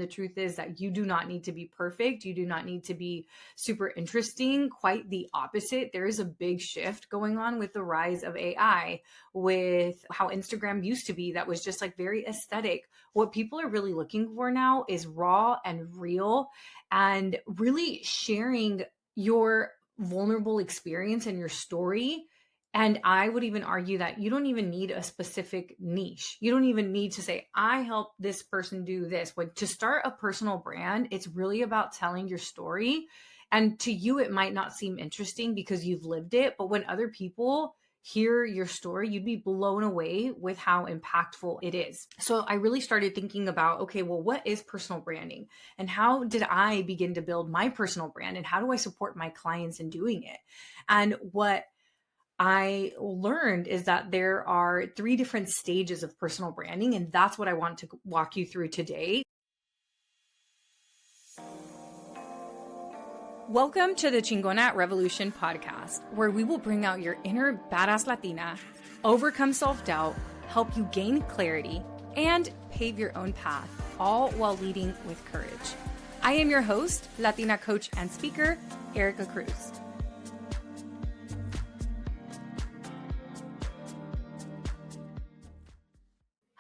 The truth is that you do not need to be perfect. You do not need to be super interesting. Quite the opposite. There is a big shift going on with the rise of AI, with how Instagram used to be, that was just like very aesthetic. What people are really looking for now is raw and real, and really sharing your vulnerable experience and your story. And I would even argue that you don't even need a specific niche. You don't even need to say, I help this person do this. When to start a personal brand, it's really about telling your story. And to you, it might not seem interesting because you've lived it. But when other people hear your story, you'd be blown away with how impactful it is. So I really started thinking about, okay, well, what is personal branding? And how did I begin to build my personal brand? And how do I support my clients in doing it? And what I learned is that there are 3 different stages of personal branding, and that's what I want to walk you through today. Welcome to the Chingona Revolution podcast, where we will bring out your inner badass Latina, overcome self-doubt, help you gain clarity, and pave your own path, all while leading with courage. I am your host, Latina coach and speaker, Erica Cruz.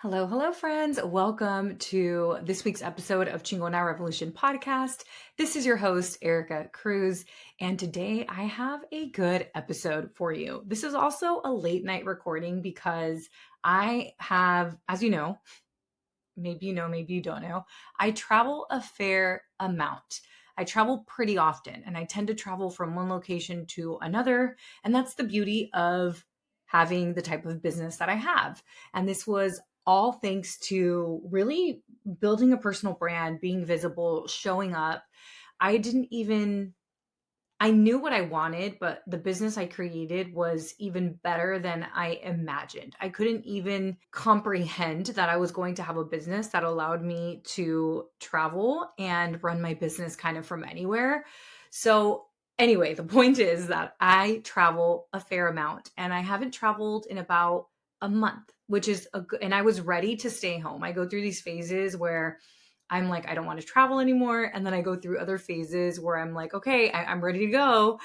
Hello, friends. Welcome to this week's episode of Chingona Revolution podcast. This is your host, Erica Cruz, and today I have a good episode for you. This is also a late night recording because I have, as you know, maybe you don't know, I travel a fair amount. I travel pretty often, and I tend to travel from one location to another, and that's the beauty of having the type of business that I have. And this was all thanks to really building a personal brand, being visible, showing up. I knew what I wanted, but the business I created was even better than I imagined. I couldn't even comprehend that I was going to have a business that allowed me to travel and run my business kind of from anywhere. So anyway, the point is that I travel a fair amount, and I haven't traveled in about a month, which is and I was ready to stay home. I go through these phases where I'm like, I don't want to travel anymore. And then I go through other phases where I'm like, okay, I'm ready to go.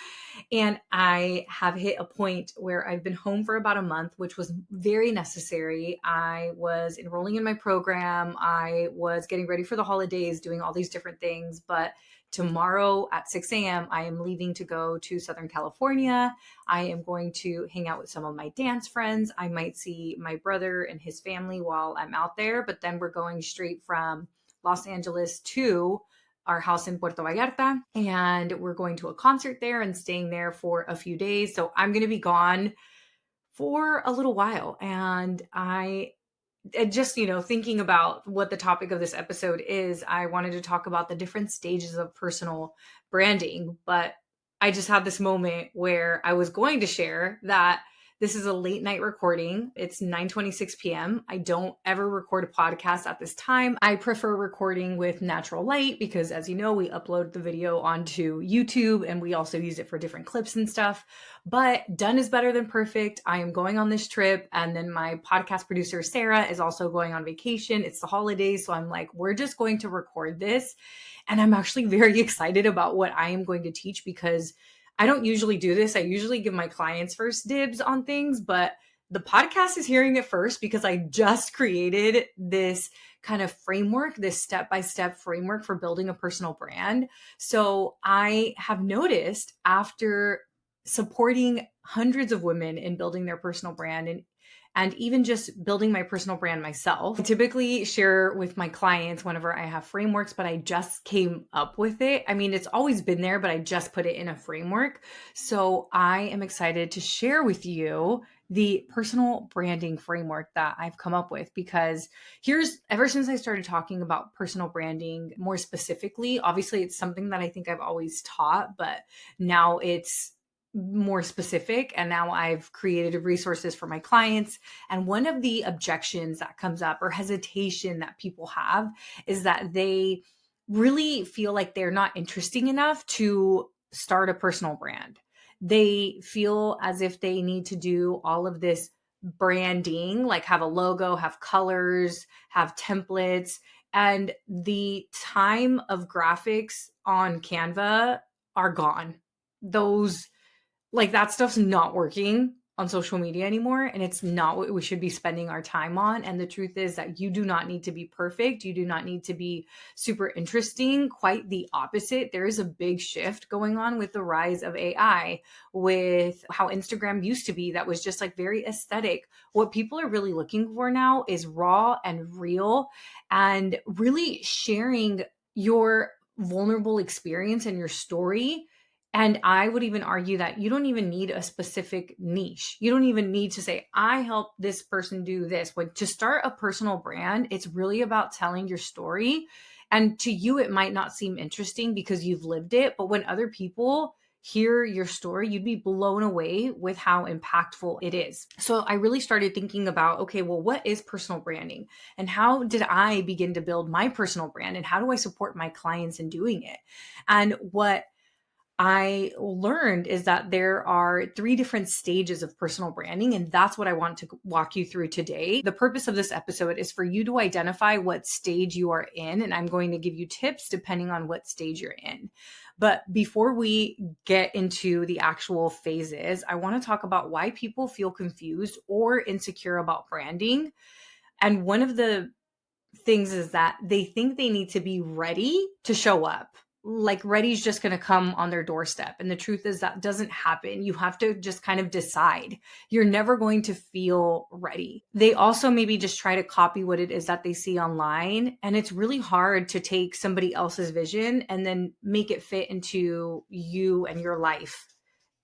And I have hit a point where I've been home for about a month, which was very necessary. I was enrolling in my program. I was getting ready for the holidays, doing all these different things. But tomorrow at 6 a.m., I am leaving to go to Southern California. I am going to hang out with some of my dance friends. I might see my brother and his family while I'm out there, but then we're going straight from Los Angeles to our house in Puerto Vallarta, and we're going to a concert there and staying there for a few days. So I'm going to be gone for a little while. And I just, thinking about what the topic of this episode is, I wanted to talk about the different stages of personal branding. But I just had this moment where I was going to share that this is a late night recording. It's 9:26 p.m. I don't ever record a podcast at this time. I prefer recording with natural light because, as you know, we upload the video onto YouTube and we also use it for different clips and stuff. But done is better than perfect. I am going on this trip, and then my podcast producer, Sarah, is also going on vacation. It's the holidays. So I'm like, we're just going to record this. And I'm actually very excited about what I am going to teach because I don't usually do this. I usually give my clients first dibs on things, but the podcast is hearing it first because I just created this kind of framework, this step-by-step framework for building a personal brand. So I have noticed after supporting hundreds of women in building their personal brand and even just building my personal brand myself. I typically share with my clients whenever I have frameworks, but I just came up with it. I mean, it's always been there, but I just put it in a framework. So I am excited to share with you the personal branding framework that I've come up with, because ever since I started talking about personal branding more specifically, obviously it's something that I think I've always taught, but now it's more specific. And now I've created resources for my clients. And one of the objections that comes up or hesitation that people have is that they really feel like they're not interesting enough to start a personal brand. They feel as if they need to do all of this branding, like have a logo, have colors, have templates, and the time of graphics on Canva are gone. Those, like, that stuff's not working on social media anymore, and it's not what we should be spending our time on. And the truth is that you do not need to be perfect. You do not need to be super interesting. Quite the opposite. There is a big shift going on with the rise of AI, with how Instagram used to be, that was just like very aesthetic. What people are really looking for now is raw and real, and really sharing your vulnerable experience and your story. And I would even argue that you don't even need a specific niche. You don't even need to say, I help this person do this. When to start a personal brand, it's really about telling your story. And to you, it might not seem interesting because you've lived it. But when other people hear your story, you'd be blown away with how impactful it is. So I really started thinking about, okay, well, what is personal branding? And how did I begin to build my personal brand? And how do I support my clients in doing it? And what I learned is that there are 3 different stages of personal branding, and that's what I want to walk you through today. The purpose of this episode is for you to identify what stage you are in, and I'm going to give you tips depending on what stage you're in. But before we get into the actual phases, I want to talk about why people feel confused or insecure about branding. And one of the things is that they think they need to be ready to show up. Like, ready's just going to come on their doorstep. And the truth is that doesn't happen. You have to just kind of decide. You're never going to feel ready. They also maybe just try to copy what it is that they see online. And it's really hard to take somebody else's vision and then make it fit into you and your life.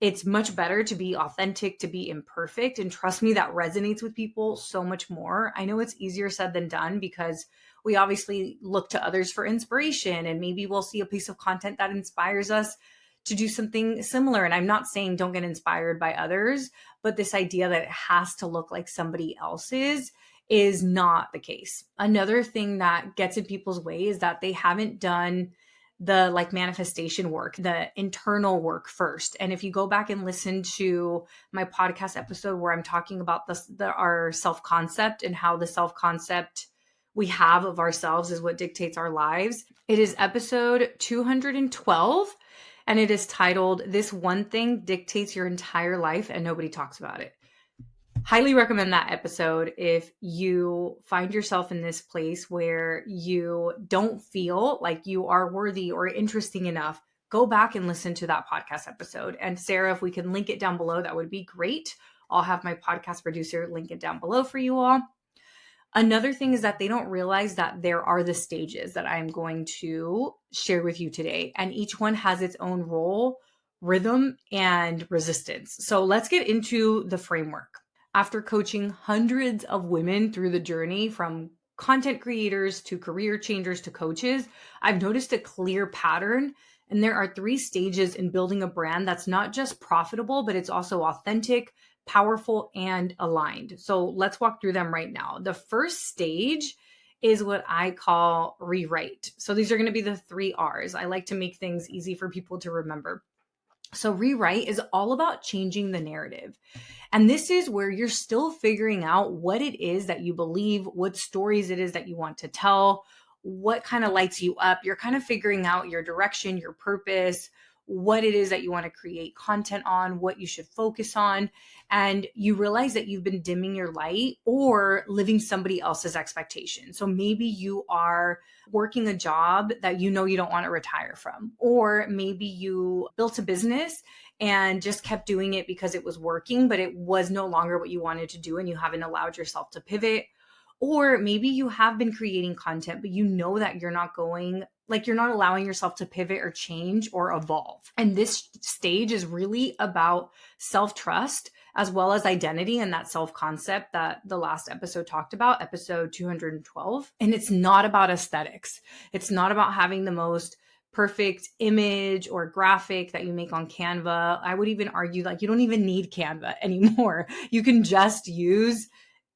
It's much better to be authentic, to be imperfect. And trust me, that resonates with people so much more. I know it's easier said than done because we obviously look to others for inspiration, and maybe we'll see a piece of content that inspires us to do something similar. And I'm not saying don't get inspired by others, but this idea that it has to look like somebody else's is not the case. Another thing that gets in people's way is that they haven't done the like manifestation work, the internal work first. And if you go back and listen to my podcast episode where I'm talking about our self-concept and how the self-concept we have of ourselves is what dictates our lives, it is episode 212, and it is titled, "This One Thing Dictates Your Entire Life and Nobody Talks About It." Highly recommend that episode if you find yourself in this place where you don't feel like you are worthy or interesting enough. Go back and listen to that podcast episode. And Sarah, if we can link it down below, that would be great. I'll have my podcast producer link it down below for you all. Another thing is that they don't realize that there are the stages that I'm going to share with you today, and each one has its own role, rhythm, and resistance. So let's get into the framework. After coaching hundreds of women through the journey from content creators to career changers to coaches, I've noticed a clear pattern. And there are 3 stages in building a brand that's not just profitable, but it's also authentic, powerful, and aligned. So let's walk through them right now. The first stage is what I call rewrite. So these are going to be the 3 R's. I like to make things easy for people to remember. So rewrite is all about changing the narrative. And this is where you're still figuring out what it is that you believe, what stories it is that you want to tell, what kind of lights you up. You're kind of figuring out your direction, your purpose, what it is that you want to create content on, what you should focus on. And you realize that you've been dimming your light or living somebody else's expectation. So maybe you are working a job that you know you don't want to retire from, or maybe you built a business and just kept doing it because it was working, but it was no longer what you wanted to do and you haven't allowed yourself to pivot. Or maybe you have been creating content, but you know that you're not allowing yourself to pivot or change or evolve. And this stage is really about self-trust as well as identity and that self-concept that the last episode talked about, episode 212. And it's not about aesthetics. It's not about having the most perfect image or graphic that you make on Canva. I would even argue like you don't even need Canva anymore. You can just use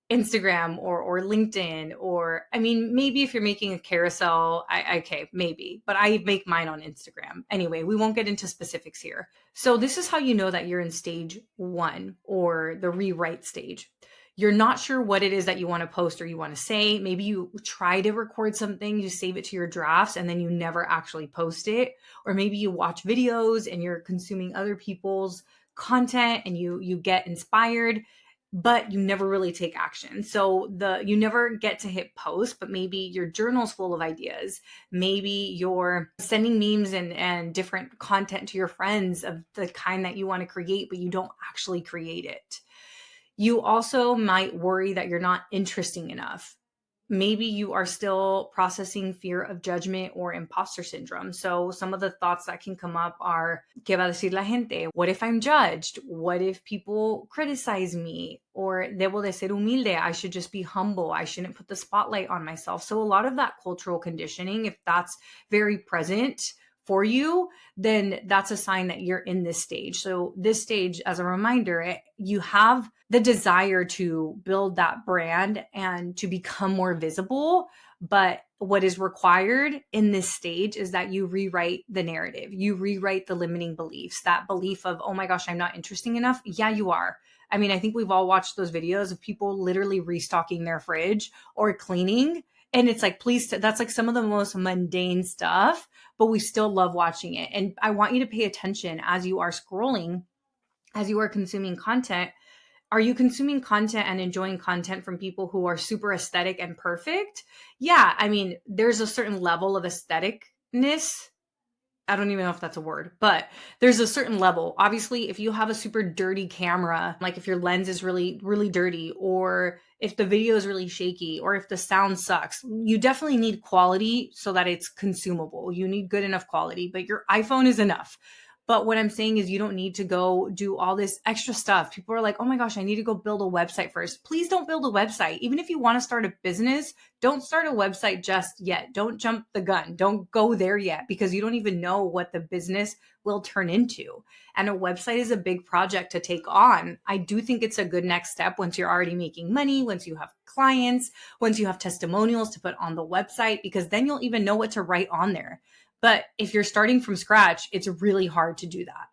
Instagram or LinkedIn, or I mean, maybe if you're making a carousel, okay, maybe, but I make mine on Instagram. Anyway, we won't get into specifics here. So this is how you know that you're in stage 1 or the rewrite stage. you're not sure what it is that you want to post or you want to say. Maybe you try to record something, you save it to your drafts, and then you never actually post it. Or maybe you watch videos and you're consuming other people's content and you get inspired, but you never really take action. So you never get to hit post, but maybe your journal's full of ideas. Maybe you're sending memes and different content to your friends of the kind that you want to create, but you don't actually create it. You also might worry that you're not interesting enough. Maybe you are still processing fear of judgment or imposter syndrome. So some of the thoughts that can come up are, ¿qué va a decir la gente? What if I'm judged? What if people criticize me? Or debo de ser humilde? I should just be humble. I shouldn't put the spotlight on myself. So a lot of that cultural conditioning, if that's very present for you, then that's a sign that you're in this stage. So this stage, as a reminder, you have the desire to build that brand and to become more visible. But what is required in this stage is that you rewrite the narrative. You rewrite the limiting beliefs, that belief of, oh my gosh, I'm not interesting enough. Yeah, you are. I mean, I think we've all watched those videos of people literally restocking their fridge or cleaning. And it's like, please, that's like some of the most mundane stuff, but we still love watching it. And I want you to pay attention as you are scrolling, as you are consuming content. Are you consuming content and enjoying content from people who are super aesthetic and perfect? Yeah, I mean, there's a certain level of aestheticness. I don't even know if that's a word, but there's a certain level. Obviously, if you have a super dirty camera, like if your lens is really, really dirty, or if the video is really shaky, or if the sound sucks, you definitely need quality so that it's consumable. You need good enough quality, but your iPhone is enough. But what I'm saying is you don't need to go do all this extra stuff. People are like, oh my gosh, I need to go build a website first. Please don't build a website. Even if you want to start a business, don't start a website just yet. Don't jump the gun. Don't go there yet because you don't even know what the business will turn into. And a website is a big project to take on. I do think it's a good next step once you're already making money, once you have clients, once you have testimonials to put on the website, because then you'll even know what to write on there. But if you're starting from scratch, it's really hard to do that.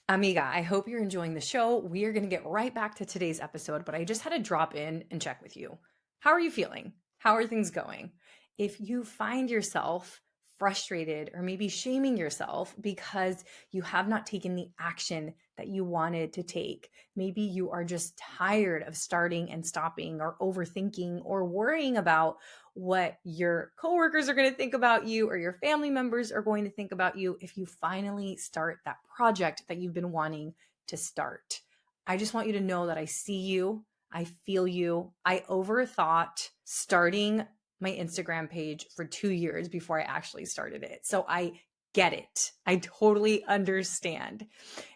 Amiga, I hope you're enjoying the show. We are going to get right back to today's episode, but I just had to drop in and check with you. How are you feeling? How are things going? If you find yourself frustrated or maybe shaming yourself because you have not taken the action that you wanted to take, maybe you are just tired of starting and stopping or overthinking or worrying about what your coworkers are going to think about you or your family members are going to think about you if you finally start that project that you've been wanting to start. I just want you to know that I see you. I feel you. I overthought starting my Instagram page for 2 years before I actually started it. So I get it. I totally understand.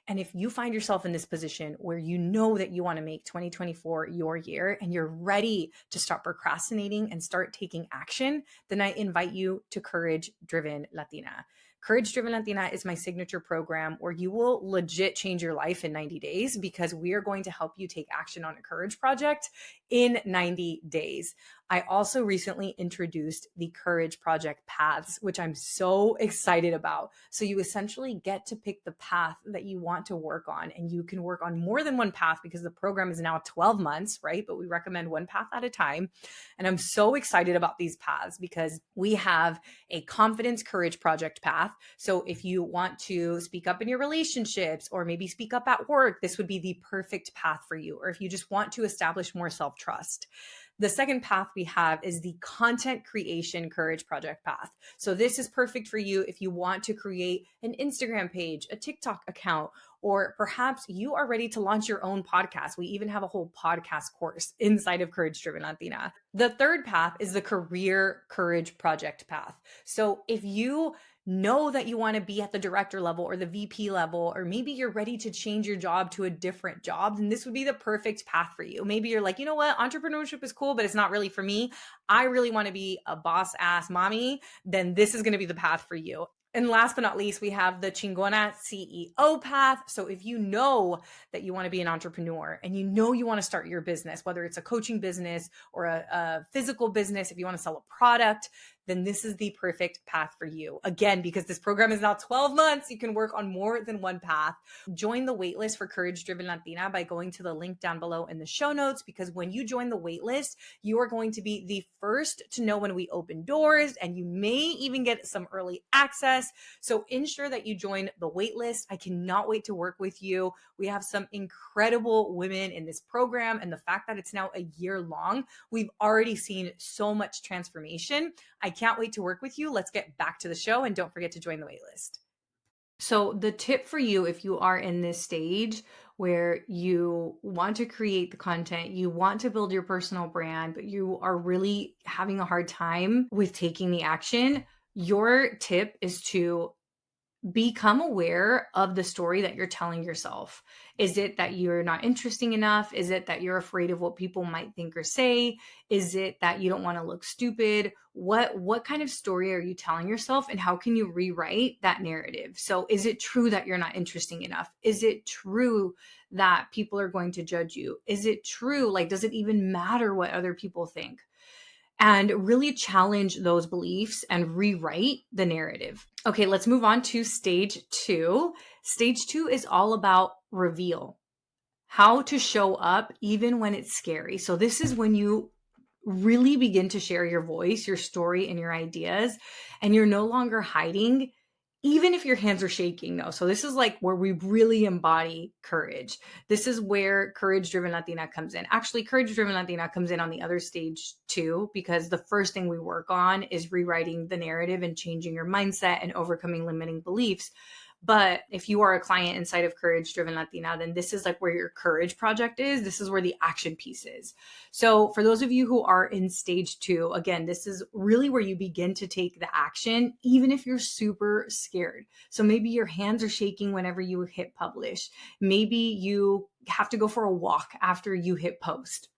And if you find yourself in this position where you know that you want to make 2024 your year and you're ready to stop procrastinating and start taking action, then I invite you to Courage Driven Latina. Courage Driven Latina is my signature program where you will legit change your life in 90 days because we are going to help you take action on a courage project in 90 days. I also recently introduced the Courage Project Paths, which I'm so excited about. So you essentially get to pick the path that you want to work on, and you can work on more than one path because the program is now 12 months, right? But we recommend one path at a time. And I'm so excited about these paths because we have a confidence courage project path. So if you want to speak up in your relationships or maybe speak up at work, this would be the perfect path for you. Or if you just want to establish more self-trust. The second path we have is the content creation courage project path. So this is perfect for you if you want to create an Instagram page, a TikTok account, or perhaps you are ready to launch your own podcast. We even have a whole podcast course inside of Courage Driven Latina. The third path is the career courage project path. So if you know that you want to be at the director level or the VP level, or maybe you're ready to change your job to a different job, then this would be the perfect path for you. Maybe you're like, you know what, entrepreneurship is cool, but it's not really for me. I really want to be a boss ass mommy. Then this is going to be the path for you. And last but not least, we have the Chingona CEO path. So if you know that you want to be an entrepreneur and you know you want to start your business, whether it's a coaching business or a physical business, if you want to sell a product, then this is the perfect path for you. Again, because this program is now 12 months, you can work on more than one path. Join the waitlist for Courage Driven Latina by going to the link down below in the show notes, because when you join the waitlist, you are going to be the first to know when we open doors, and you may even get some early access. So ensure that you join the waitlist. I cannot wait to work with you. We have some incredible women in this program, and the fact that it's now a year long, we've already seen so much transformation. I can't wait to work with you. Let's get back to the show, and don't forget to join the waitlist. So the tip for you, if you are in this stage where you want to create the content, you want to build your personal brand, but you are really having a hard time with taking the action, your tip is to become aware of the story that you're telling yourself. Is it that you're not interesting enough? Is it that you're afraid of what people might think or say? Is it that you don't want to look stupid? What kind of story are you telling yourself, and how can you rewrite that narrative? So is it true that you're not interesting enough? Is it true that people are going to judge you? Is it true? Like, does it even matter what other people think? And really challenge those beliefs and rewrite the narrative. Okay, let's move on to stage 2. Stage 2 is all about reveal, how to show up even when it's scary. So this is when you really begin to share your voice, your story, and your ideas, and you're no longer hiding, even if your hands are shaking, though. So this is like where we really embody courage. This is where Courage Driven Latina comes in. Actually, Courage Driven Latina comes in on the other stage too, because the first thing we work on is rewriting the narrative and changing your mindset and overcoming limiting beliefs. But if you are a client inside of Courage Driven Latina, then this is like where your courage project is. This is where the action piece is. So for those of you who are in stage 2, again, this is really where you begin to take the action, even if you're super scared. So maybe your hands are shaking whenever you hit publish. Maybe you have to go for a walk after you hit post.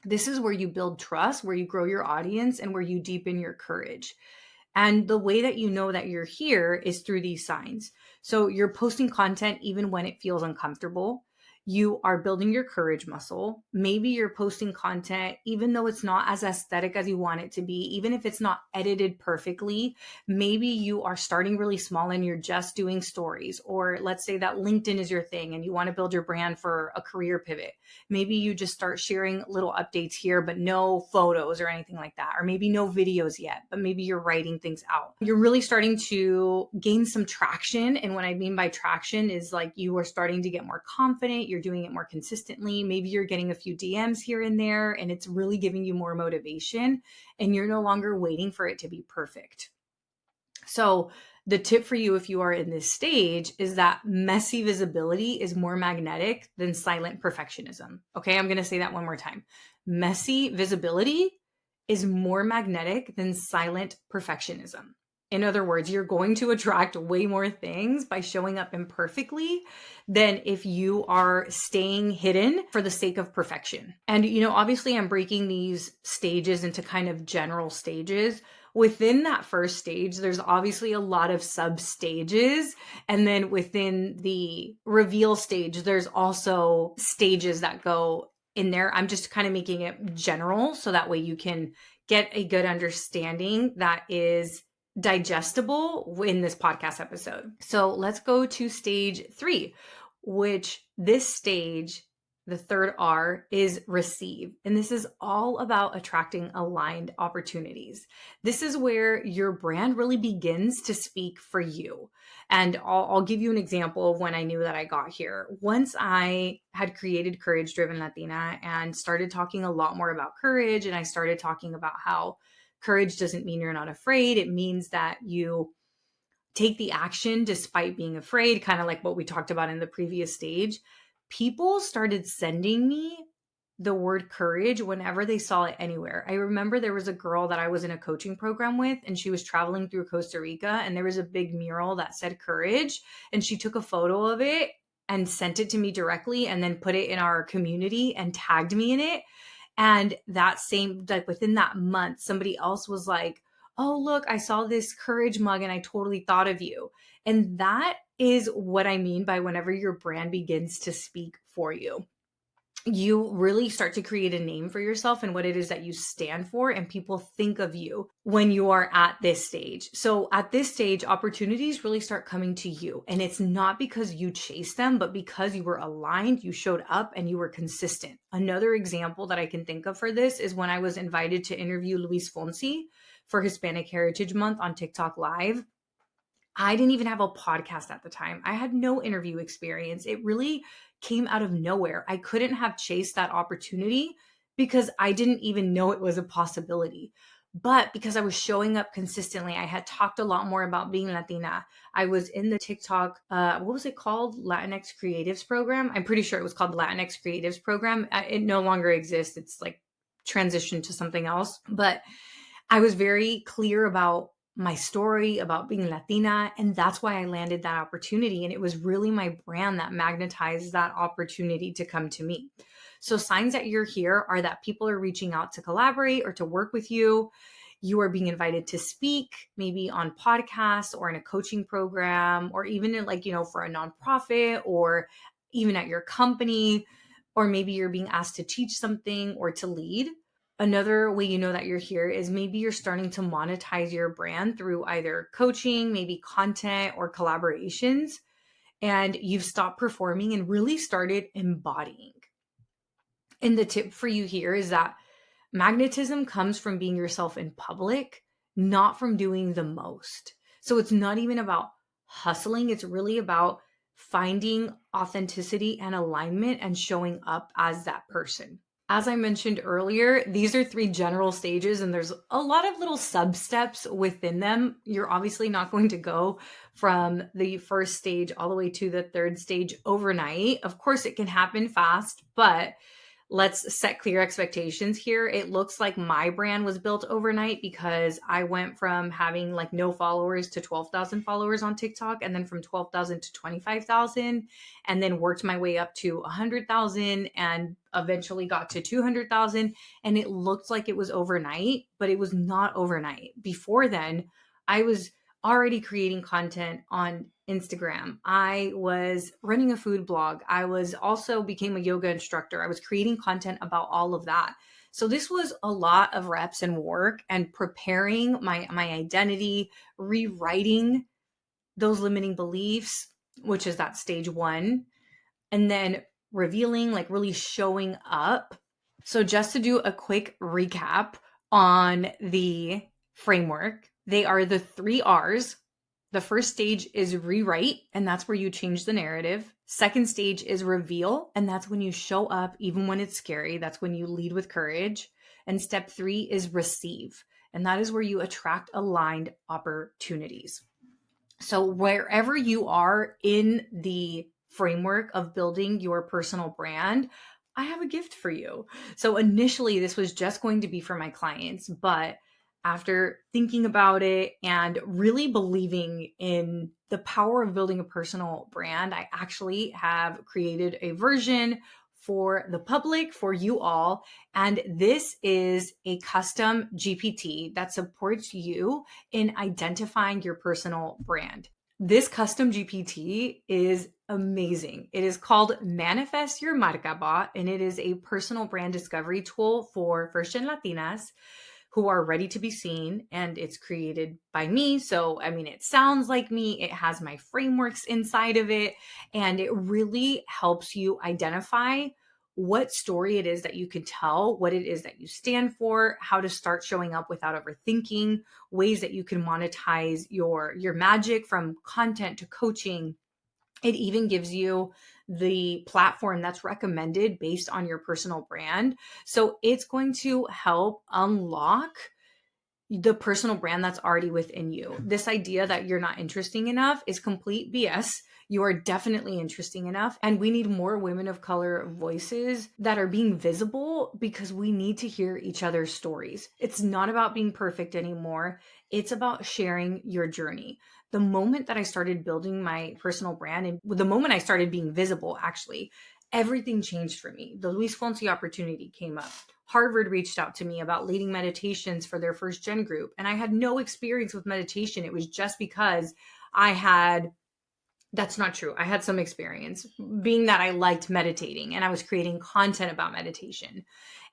This is where you build trust, where you grow your audience, and where you deepen your courage. And the way that you know that you're here is through these signs. So you're posting content even when it feels uncomfortable. You are building your courage muscle. Maybe you're posting content even though it's not as aesthetic as you want it to be, even if it's not edited perfectly. Maybe you are starting really small and you're just doing stories. Or let's say that LinkedIn is your thing and you want to build your brand for a career pivot. Maybe you just start sharing little updates here, but no photos or anything like that. Or maybe no videos yet, but maybe you're writing things out. You're really starting to gain some traction. And what I mean by traction is like you are starting to get more confident. You're doing it more consistently. Maybe you're getting a few DMs here and there, and it's really giving you more motivation, and you're no longer waiting for it to be perfect. So the tip for you, if you are in this stage, is that messy visibility is more magnetic than silent perfectionism. Okay, I'm going to say that one more time. Messy visibility is more magnetic than silent perfectionism. In other words, you're going to attract way more things by showing up imperfectly than if you are staying hidden for the sake of perfection. And, obviously I'm breaking these stages into kind of general stages. Within that first stage, there's obviously a lot of sub stages. And then within the reveal stage, there's also stages that go in there. I'm just kind of making it general so that way you can get a good understanding that is digestible in this podcast episode. So let's go to stage 3, which this stage, the third R, is receive. And this is all about attracting aligned opportunities. This is where your brand really begins to speak for you. And I'll give you an example of when I knew that I got here. Once I had created Courage Driven Latina and started talking a lot more about courage, and I started talking about how courage doesn't mean you're not afraid. It means that you take the action despite being afraid, kind of like what we talked about in the previous stage. People started sending me the word courage whenever they saw it anywhere. I remember there was a girl that I was in a coaching program with, and she was traveling through Costa Rica, and there was a big mural that said courage, and she took a photo of it and sent it to me directly and then put it in our community and tagged me in it. And that same, like within that month, somebody else was like, oh, look, I saw this courage mug and I totally thought of you. And that is what I mean by whenever your brand begins to speak for you. you really start to create a name for yourself and what it is that you stand for, and people think of you when you are at this stage. So at this stage, opportunities really start coming to you, and it's not because you chased them, but because you were aligned, you showed up, and you were consistent. Another example that I can think of for this is when I was invited to interview Luis Fonsi for Hispanic Heritage Month on TikTok Live. I didn't even have a podcast at the time. I had no interview experience. It really came out of nowhere. I couldn't have chased that opportunity because I didn't even know it was a possibility. But because I was showing up consistently, I had talked a lot more about being Latina. I was in the TikTok, what was it called? Latinx Creatives Program. I'm pretty sure it was called the Latinx Creatives Program. It no longer exists. It's like transitioned to something else. But I was very clear about my story, about being Latina, and that's why I landed that opportunity. And it was really my brand that magnetized that opportunity to come to me. So signs that you're here are that people are reaching out to collaborate or to work with you. You are being invited to speak, maybe on podcasts or in a coaching program, or even in for a nonprofit, or even at your company, or maybe you're being asked to teach something or to lead. Another way you know that you're here is maybe you're starting to monetize your brand through either coaching, maybe content, or collaborations, and you've stopped performing and really started embodying. And the tip for you here is that magnetism comes from being yourself in public, not from doing the most. So it's not even about hustling, it's really about finding authenticity and alignment and showing up as that person. As I mentioned earlier, these are 3 general stages, and there's a lot of little sub steps within them. You're obviously not going to go from the first stage all the way to the 3rd stage overnight. Of course, it can happen fast, but let's set clear expectations here. It looks like my brand was built overnight because I went from having like no followers to 12,000 followers on TikTok, and then from 12,000 to 25,000, and then worked my way up to 100,000 and eventually got to 200,000. And it looked like it was overnight, but it was not overnight. Before then, I was already creating content on Instagram. I was running a food blog. I was also became a yoga instructor. I was creating content about all of that. So this was a lot of reps and work and preparing my identity, rewriting those limiting beliefs, which is that stage 1, and then revealing, like really showing up. So just to do a quick recap on the framework, they are the 3 R's. The first stage is rewrite, and that's where you change the narrative. Second stage is reveal, and that's when you show up even when it's scary. That's when you lead with courage. And step 3 is receive, and that is where you attract aligned opportunities. So wherever you are in the framework of building your personal brand, I have a gift for you. So initially, this was just going to be for my clients, but after thinking about it and really believing in the power of building a personal brand, I actually have created a version for the public, for you all. And this is a custom GPT that supports you in identifying your personal brand. This custom GPT is amazing. It is called Manifest Your Marca Bot, and it is a personal brand discovery tool for first-gen Latinas who are ready to be seen, and it's created by me. So, I mean, it sounds like me. It has my frameworks inside of it, and it really helps you identify what story it is that you can tell, what it is that you stand for, how to start showing up without overthinking, ways that you can monetize your magic from content to coaching. It even gives you the platform that's recommended based on your personal brand. So it's going to help unlock the personal brand that's already within you. This idea that you're not interesting enough is complete BS. You are definitely interesting enough. And we need more women of color voices that are being visible because we need to hear each other's stories. It's not about being perfect anymore. It's about sharing your journey. The moment that I started building my personal brand, and the moment I started being visible, actually, everything changed for me. The Luis Fonsi opportunity came up. Harvard reached out to me about leading meditations for their first gen group. And I had no experience with meditation. It was just because I had That's not true. I had some experience being that I liked meditating and I was creating content about meditation.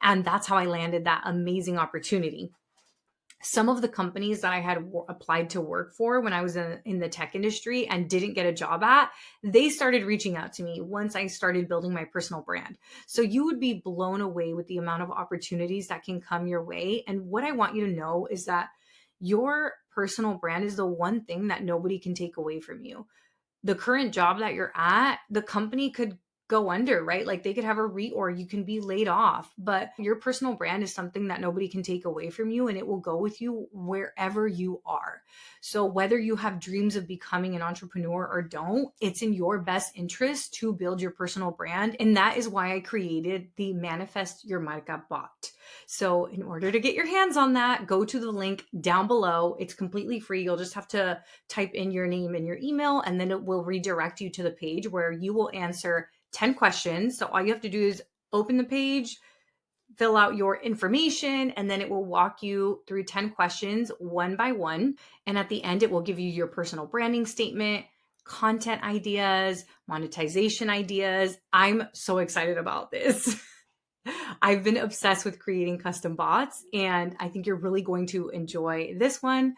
And that's how I landed that amazing opportunity. Some of the companies that I had applied to work for when I was in the tech industry and didn't get a job at, they started reaching out to me once I started building my personal brand. So you would be blown away with the amount of opportunities that can come your way. And what I want you to know is that your personal brand is the one thing that nobody can take away from you. The current job that you're at, the company could go under, right? Like they could have a reorg, you can be laid off, but your personal brand is something that nobody can take away from you and it will go with you wherever you are. So whether you have dreams of becoming an entrepreneur or don't, it's in your best interest to build your personal brand. And that is why I created the Manifest Your Marca bot. So in order to get your hands on that, go to the link down below. It's completely free. You'll just have to type in your name and your email, and then it will redirect you to the page where you will answer 10 questions. So all you have to do is open the page, fill out your information, and then it will walk you through 10 questions one by one. And at the end, it will give you your personal branding statement, content ideas, monetization ideas. I'm so excited about this. I've been obsessed with creating custom bots, and I think you're really going to enjoy this one.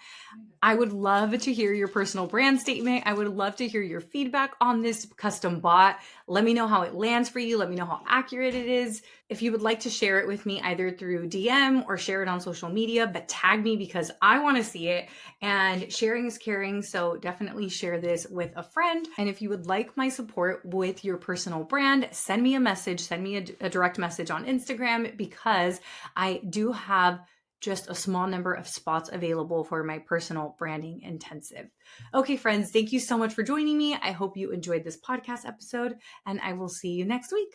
I would love to hear your personal brand statement. I would love to hear your feedback on this custom bot. Let me know how it lands for you. Let me know how accurate it is. If you would like to share it with me either through DM or share it on social media, but tag me because I want to see it. And sharing is caring. So definitely share this with a friend. And if you would like my support with your personal brand, send me a message, send me a direct message on Instagram, because I do have just a small number of spots available for my personal branding intensive. Okay, friends, thank you so much for joining me. I hope you enjoyed this podcast episode, and I will see you next week.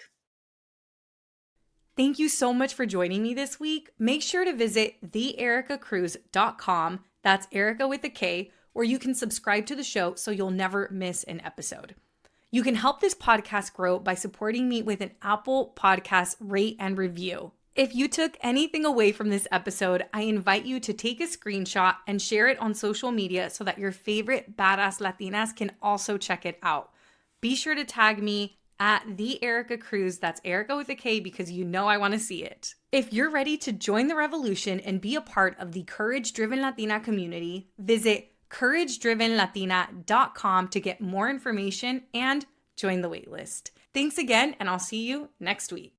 Thank you so much for joining me this week. Make sure to visit theericacruz.com. That's Erica with a K, where you can subscribe to the show so you'll never miss an episode. You can help this podcast grow by supporting me with an Apple Podcast rate and review. If you took anything away from this episode, I invite you to take a screenshot and share it on social media so that your favorite badass Latinas can also check it out. Be sure to tag me at the Erica Cruz. That's Erica with a K, because you know I want to see it. If you're ready to join the revolution and be a part of the Courage Driven Latina community, visit couragedrivenlatina.com to get more information and join the waitlist. Thanks again, and I'll see you next week.